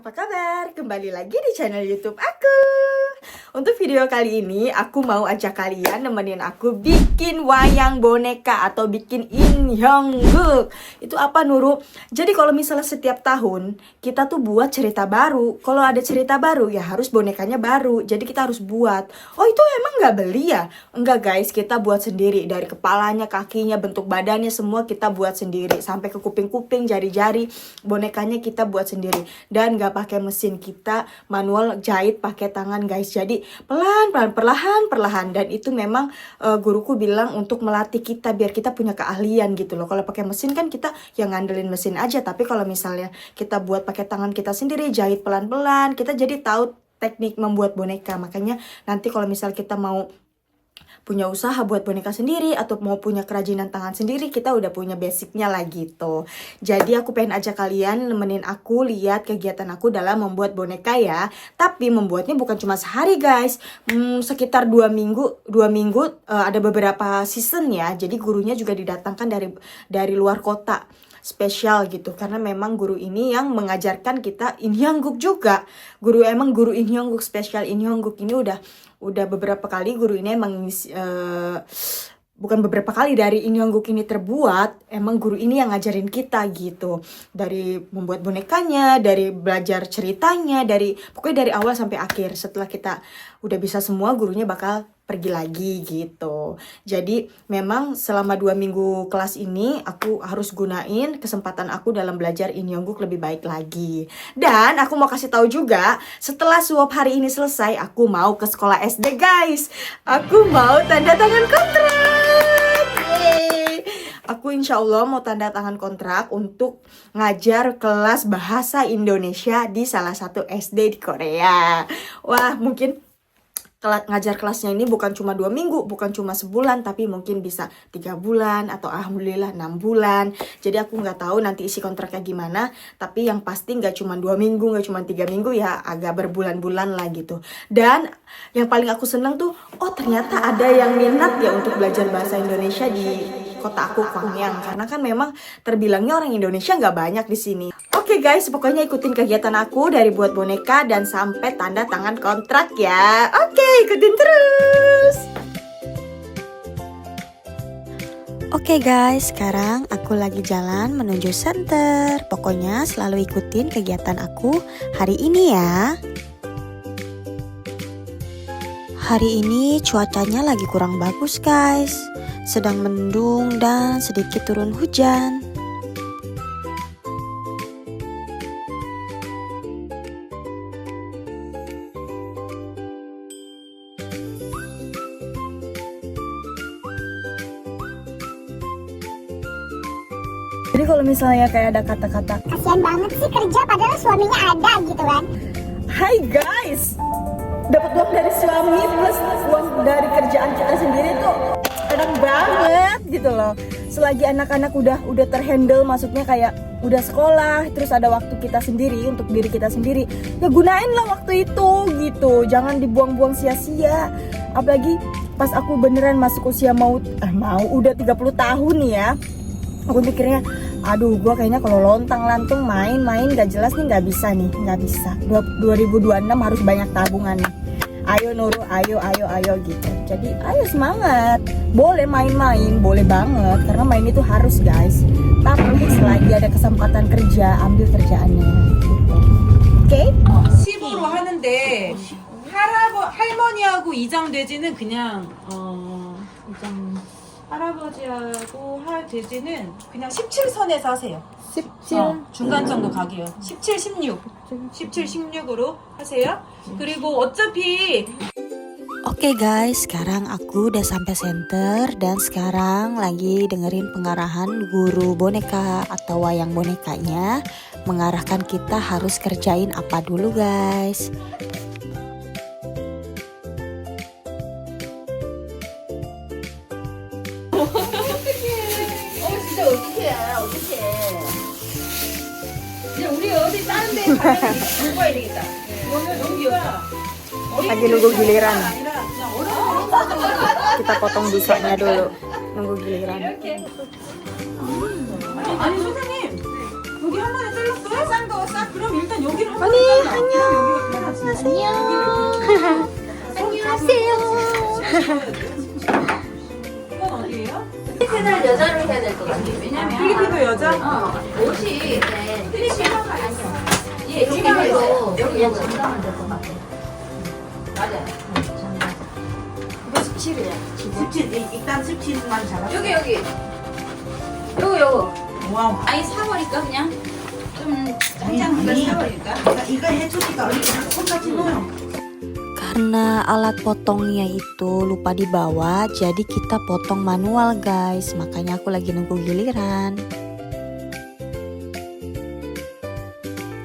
apa kabar? Kembali lagi di channel YouTube aku. Untuk video kali ini aku mau ajak kalian nemenin aku bikin wayang boneka atau bikin inhyungguk. Itu apa Nuru? Jadi kalau misalnya setiap tahun kita tuh buat cerita baru. Kalau ada cerita baru ya harus bonekanya baru. Jadi kita harus buat. Oh itu emang nggak beli ya? Enggak guys, kita buat sendiri. Dari kepalanya, kakinya, bentuk badannya semua kita buat sendiri. Sampai ke kuping-kuping, jari-jari, bonekanya kita buat sendiri. Dan nggak pakai mesin, kita manual jahit pakai tangan guys. Jadi pelan-pelan, perlahan-perlahan. Dan itu memang guruku bilang untuk melatih kita biar kita punya keahlian gitu loh. Kalau pakai mesin kan kita yang ngandelin mesin aja. Tapi kalau misalnya kita buat pakai tangan kita sendiri, jahit pelan-pelan, kita jadi tahu teknik membuat boneka. Makanya nanti kalau misal kita mau punya usaha buat boneka sendiri atau mau punya kerajinan tangan sendiri, kita udah punya basicnya lah gitu. Jadi aku pengen ajak kalian nemenin aku lihat kegiatan aku dalam membuat boneka ya. Tapi membuatnya bukan cuma sehari guys, sekitar 2 minggu ada beberapa season ya. Jadi gurunya juga didatangkan dari luar kota, spesial gitu, karena memang guru ini yang mengajarkan kita inhyungguk juga. Guru inhyungguk, spesial inhyungguk ini udah beberapa kali guru ini emang bukan beberapa kali dari inhyungguk ini terbuat, emang guru ini yang ngajarin kita gitu. Dari membuat bonekanya, dari belajar ceritanya, pokoknya dari awal sampai akhir. Setelah kita udah bisa semua, gurunya bakal pergi lagi gitu. Jadi memang selama 2 minggu kelas ini aku harus gunain kesempatan aku dalam belajar inhyungguk lebih baik lagi. Dan aku mau kasih tahu juga, setelah suap hari ini selesai, aku mau ke sekolah SD guys. Aku mau tanda tangan kontrak. Yeay. Aku insya Allah mau tanda tangan kontrak untuk ngajar kelas bahasa Indonesia di salah satu SD di Korea. Wah, mungkin ngajar kelasnya ini bukan cuma 2 minggu, bukan cuma sebulan, tapi mungkin bisa 3 bulan atau alhamdulillah 6 bulan. Jadi aku nggak tahu nanti isi kontraknya gimana, tapi yang pasti nggak cuma 2 minggu, nggak cuma 3 minggu ya, agak berbulan-bulan lah gitu. Dan yang paling aku seneng tuh, oh ternyata ada yang minat ya untuk belajar bahasa Indonesia di kota aku, Gwangyang. Karena kan memang terbilangnya orang Indonesia nggak banyak di sini. Oke guys, pokoknya ikutin kegiatan aku dari buat boneka dan sampai tanda tangan kontrak ya. Oke, ikutin terus. Oke guys, sekarang aku lagi jalan menuju center. Pokoknya selalu ikutin kegiatan aku hari ini ya. Hari ini cuacanya lagi kurang bagus guys. Sedang mendung dan sedikit turun hujan. Jadi kalau misalnya kayak ada kata-kata kasian banget sih kerja padahal suaminya ada gitu kan. Hai guys, dapat uang dari suami plus uang dari kerjaan kita sendiri tuh enak banget gitu loh. Selagi anak-anak udah terhandle, maksudnya kayak udah sekolah, terus ada waktu kita sendiri untuk diri kita sendiri, ya gunain lah waktu itu gitu, jangan dibuang-buang sia-sia. Apalagi pas aku beneran masuk usia mau udah 30 tahun nih ya, aku pikirnya aduh gue kayaknya kalau lontang-lantung main-main gak jelas nih, nggak bisa 2026 harus banyak tabungan nih. Ayo Nurul, ayo gitu. Jadi ayo semangat. Boleh main-main, boleh banget, karena main itu harus guys. Tapi selagi ada kesempatan kerja, ambil kerjaannya gitu. Oke? 시부로 하는데 할머니하고 이장 돼지는 그냥 할아버지하고 돼지는 그냥 17선에서 하세요. 17 중간 정도 가게요. 17, 16으로 하세요. 그리고 어차피 Oke guys, sekarang aku udah sampai center dan sekarang lagi dengerin pengarahan guru boneka atau wayang bonekanya, mengarahkan kita harus kerjain apa dulu guys. 진짜 어떡해. 이제 우리 어디 다른 데 가면 들고 가야 되겠다. Lagi nunggu giliran. Kita potong busanya dulu. Nunggu giliran. 아니 선생님 여기 한 번에 잘랐어요? 싼 거 싹? 그럼 일단 여기를 한번 언니, 안녕하세요. 이건 어디예요? 필리핀을 여자로 해야 될 것 같아요. 왜냐면 필리핀도 여자? 옷이 필리핀 예, 여기로 그냥 전담은 될 것 같아요. 맞아요. 이거 17이야. 17, 일단 17만 잡아. 여기 요거 와우. 아니 사버릴까 그냥 좀 당장 그걸 사버릴까? 이거 해주니까 언니가 손까지 넣어요. Karena alat potongnya itu lupa dibawa, jadi kita potong manual guys. Makanya aku lagi nunggu giliran.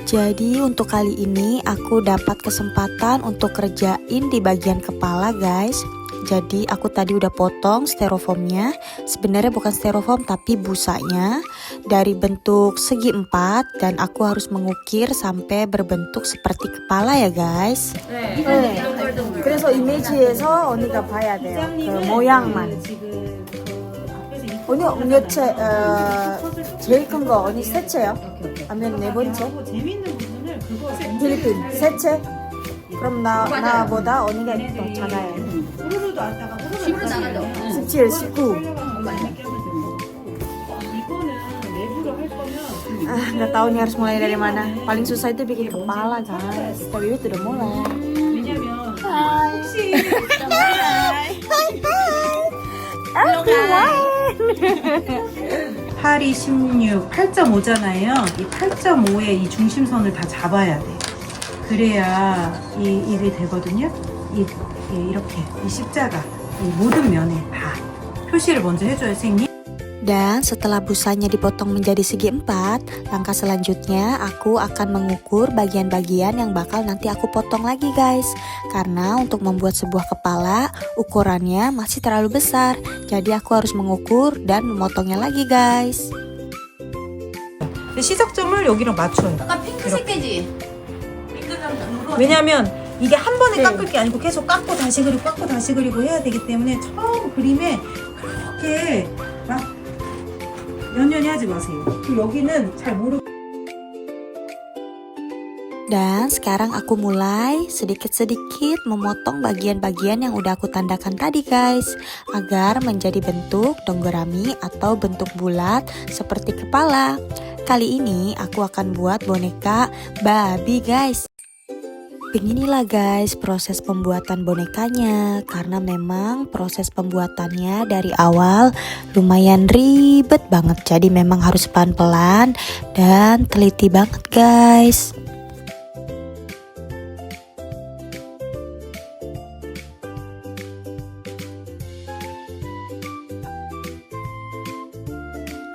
Jadi untuk kali ini aku dapat kesempatan untuk kerjain di bagian kepala guys. Jadi aku tadi udah potong styrofoamnya. Sebenarnya bukan styrofoam tapi busanya dari bentuk segi 4 dan aku harus mengukir sampai berbentuk seperti kepala ya guys. 네. 그래서 이미지에서 언니가 봐야 돼요. 그 모양만. 언니 몇 채? 제일 큰 거 언니 세 채요? 아니면 네 번째? 재밌는 부분을 그거 필리핀 세 채? 그럼 나보다 언니가 더 작아요. 후루루도 왔다가 후루루 나간다. 17, 19. 이거는 내부로 할 거면 Nggak tahu nih harus mulai dari mana. Paling susah itu bikin kepala guys. Tapi itu udah mulai. 왜냐면 혹시 팔이 16, 8.5잖아요. 이 8.5의 이 중심선을 다 잡아야 돼. 그래야 일이 되거든요. 이렇게 이 십자가 이 모든 면에 다 표시를 먼저 해줘요, 선생님. Dan setelah busanya dipotong menjadi segi 4, langkah selanjutnya aku akan mengukur bagian-bagian yang bakal nanti aku potong lagi guys. Karena untuk membuat sebuah kepala, ukurannya masih terlalu besar. Jadi aku harus mengukur dan memotongnya lagi guys. 시작점을 여기랑 맞춰요. 약간 핑크색 깨지? 왜냐면 이게 한 번에 네. 깎을 게 아니고 계속 깎고 다시 그리고 해야 되기 때문에 처음 그림에 그렇게 막 연연히 하지 마세요. 여기는 잘 모르고 Dan sekarang aku mulai sedikit-sedikit memotong bagian-bagian yang udah aku tandakan tadi guys, agar menjadi bentuk donggorami atau bentuk bulat seperti kepala. Kali ini aku akan buat boneka babi guys. Beginilah guys proses pembuatan bonekanya, karena memang proses pembuatannya dari awal lumayan ribet banget, jadi memang harus pelan-pelan dan teliti banget guys.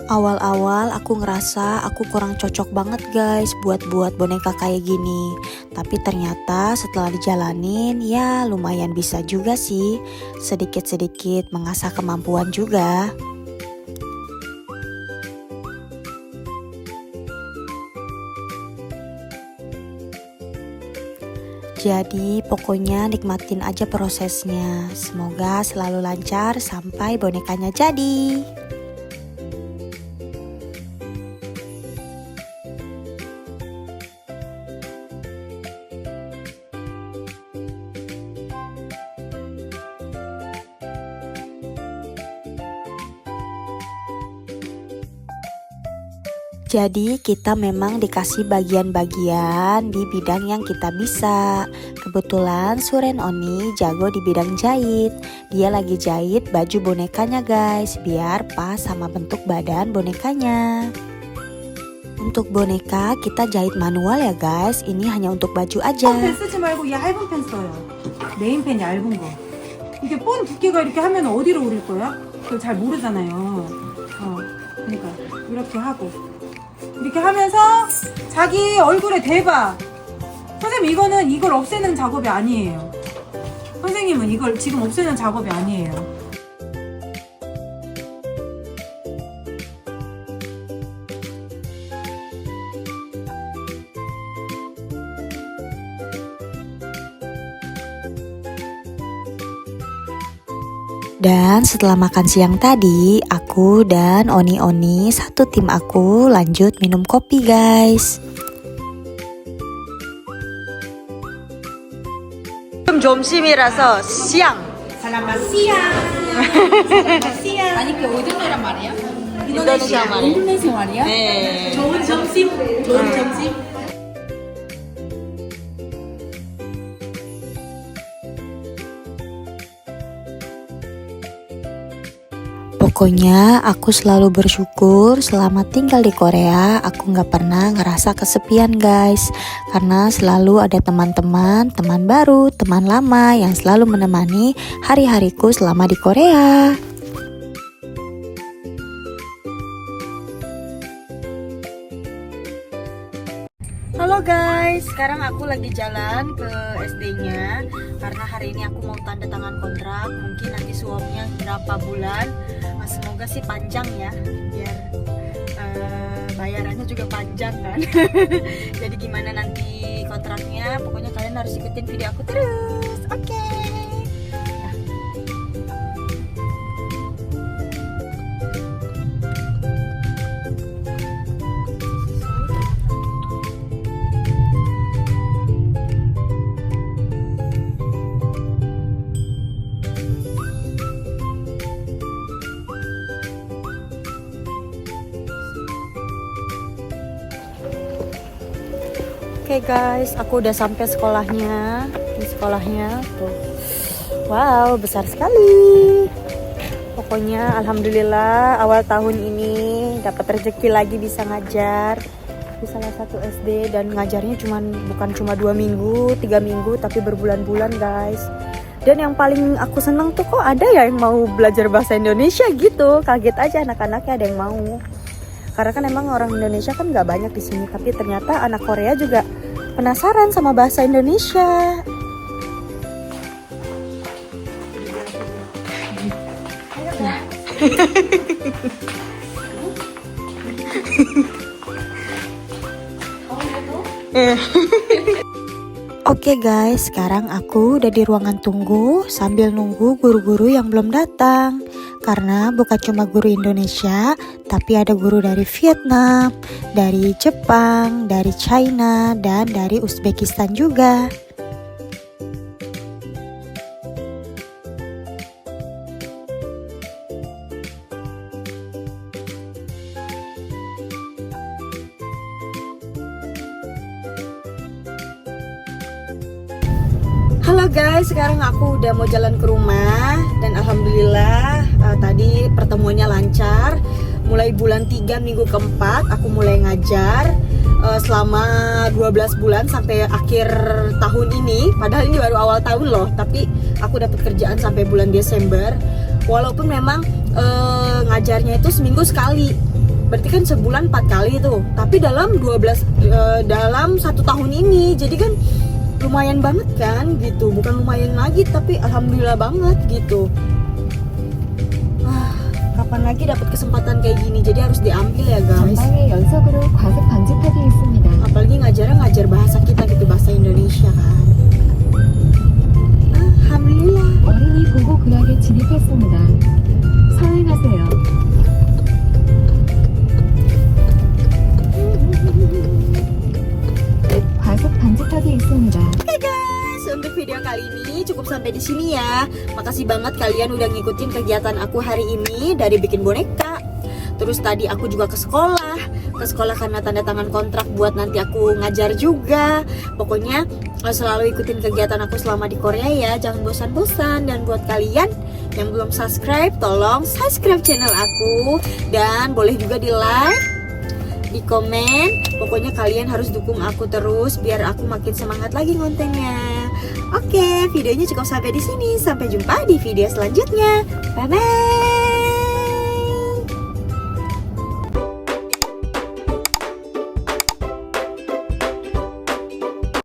Awal-awal aku ngerasa aku kurang cocok banget guys buat boneka kayak gini. Tapi ternyata setelah dijalanin ya lumayan bisa juga sih. Sedikit-sedikit mengasah kemampuan juga. Jadi pokoknya nikmatin aja prosesnya. Semoga selalu lancar sampai bonekanya jadi. Jadi kita memang dikasih bagian-bagian di bidang yang kita bisa. Kebetulan Suren Oni jago di bidang jahit. Dia lagi jahit baju bonekanya guys, biar pas sama bentuk badan bonekanya. Untuk boneka kita jahit manual ya guys. Ini hanya untuk baju aja. 펜 쓰지 말고 얇은 펜 써요. 네임펜 얇은 거. 이게 본 두께가 이렇게 하면 어디로 오릴 거야? 그걸 잘 모르잖아요. 그러니까 이렇게 하고 이렇게 하면서 자기 얼굴에 대봐. 선생님 이거는 이걸 없애는 작업이 아니에요. 선생님은 이걸 지금 없애는 작업이 아니에요. Dan setelah makan siang tadi, aku dan Oni-Oni satu tim aku lanjut minum kopi guys. 점심이라서 시ang. 아니 그 어디 나라 말이야? 인도네시아 말이에요. 인도네시아 말이야? 네. 좋은 점심. 좋은 점심. Pokoknya aku selalu bersyukur selama tinggal di Korea aku nggak pernah ngerasa kesepian guys. Karena selalu ada teman-teman, teman baru, teman lama yang selalu menemani hari-hariku selama di Korea. Halo guys, sekarang aku lagi jalan ke SD-nya karena hari ini aku mau tanda tangan kontrak. Mungkin nanti suaminya berapa bulan. Semoga sih panjang ya, biar bayarannya juga panjang kan. Jadi gimana nanti kontraknya? Pokoknya kalian harus ikutin video aku terus. Oke. Oke guys, aku udah sampai sekolahnya. Ini sekolahnya tuh. Wow, besar sekali. Pokoknya alhamdulillah awal tahun ini dapat rezeki lagi bisa ngajar di salah satu SD, dan ngajarnya bukan cuma 2 minggu, 3 minggu, tapi berbulan-bulan guys. Dan yang paling aku seneng tuh kok ada ya yang mau belajar bahasa Indonesia gitu. Kaget aja anak-anaknya ada yang mau. Karena kan emang orang Indonesia kan nggak banyak di sini, tapi ternyata anak Korea juga penasaran sama bahasa Indonesia. Oke guys, sekarang aku udah di ruangan tunggu sambil nunggu guru-guru yang belum datang. Karena bukan cuma guru Indonesia, tapi ada guru dari Vietnam, dari Jepang, dari China, dan dari Uzbekistan juga. Halo guys, sekarang aku udah mau jalan ke rumah dan alhamdulillah tadi pertemuannya lancar. Mulai bulan 3 minggu keempat aku mulai ngajar selama 12 bulan sampai akhir tahun ini. Padahal ini baru awal tahun loh, tapi aku dapat kerjaan sampai bulan Desember. Walaupun memang ngajarnya itu seminggu sekali. Berarti kan sebulan 4 kali itu. Tapi dalam dalam 1 tahun ini, jadi kan lumayan banget kan gitu, bukan lumayan lagi tapi alhamdulillah banget gitu. Kapan lagi dapat kesempatan kayak gini, jadi harus diambil ya guys. 전방에 연속으로 과속 방지턱이 있습니다. Apalagi ngajar bahasa kita gitu, bahasa Indonesia kan. Alhamdulillah. 어린이 보호 구역에 진입했습니다. 서행하세요. 과속 방지턱이 있습니다. Oke guys, untuk video kali ini cukup sampai di sini ya. Makasih banget kalian udah ngikutin kegiatan aku hari ini dari bikin boneka. Terus tadi aku juga ke sekolah karena tanda tangan kontrak buat nanti aku ngajar juga. Pokoknya selalu ikutin kegiatan aku selama di Korea ya, jangan bosan-bosan. Dan buat kalian yang belum subscribe, tolong subscribe channel aku. Dan boleh juga di like, di komen. Pokoknya kalian harus dukung aku terus biar aku makin semangat lagi kontennya. Oke, videonya cukup sampai di sini. Sampai jumpa di video selanjutnya. Bye bye.